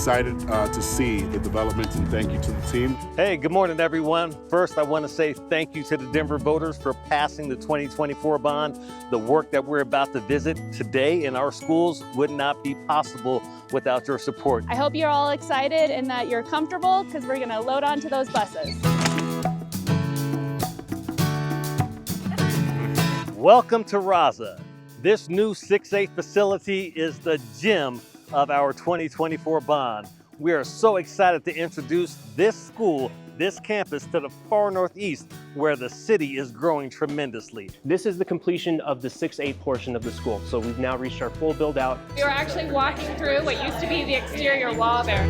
excited to see the development, and thank you to the team. Hey, good morning, everyone. First, I want to say thank you to the Denver voters for passing the 2024 bond. The work that we're about to visit today in our schools would not be possible without your support. I hope you're all excited and that you're comfortable, because we're going to load onto those buses. Welcome to Raza. This new 6A facility is the gem of our 2024 bond. We are so excited to introduce this school, this campus, to the far northeast, where the city is growing tremendously. This is the completion of the 6A portion of the school. So we've now reached our full build out. We were actually walking through what used to be the exterior wall there.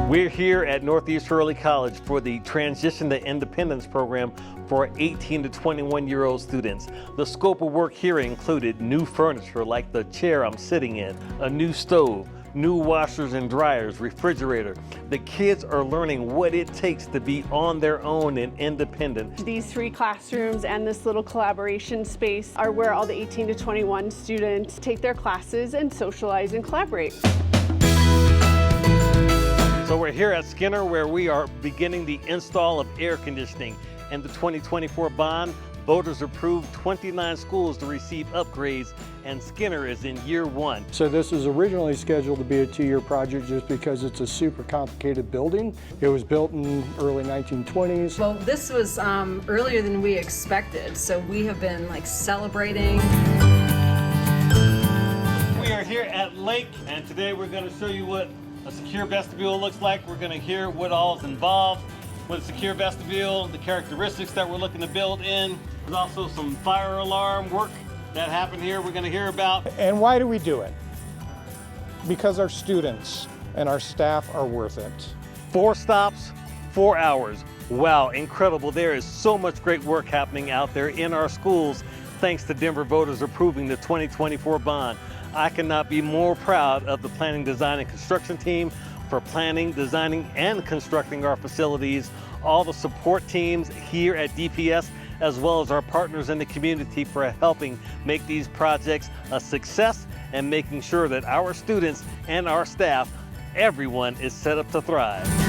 We're here at Northeast Hurley College for the Transition to Independence program for 18 to 21-year-old students. The scope of work here included new furniture like the chair I'm sitting in, a new stove, new washers and dryers, refrigerator. The kids are learning what it takes to be on their own and independent. These 3 classrooms and this little collaboration space are where all the 18 to 21 students take their classes and socialize and collaborate. So we're here at Skinner, where we are beginning the install of air conditioning. And the 2024 bond, voters approved 29 schools to receive upgrades, and Skinner is in year 1. So this was originally scheduled to be a 2-year project just because it's a super complicated building. It was built in early 1920s. Well, this was earlier than we expected, so we have been celebrating. We are here at Lake, and today we're going to show you what a secure vestibule looks like. We're going to hear what all is involved with a secure vestibule, the characteristics that we're looking to build in. There's also some fire alarm work that happened here we're going to hear about. And why do we do it? Because our students and our staff are worth it. 4 stops, 4 hours. Wow, incredible. There is so much great work happening out there in our schools thanks to Denver voters approving the 2024 bond. I cannot be more proud of the planning, design, and construction team for planning, designing, and constructing our facilities, all the support teams here at DPS, as well as our partners in the community for helping make these projects a success and making sure that our students and our staff, everyone is set up to thrive.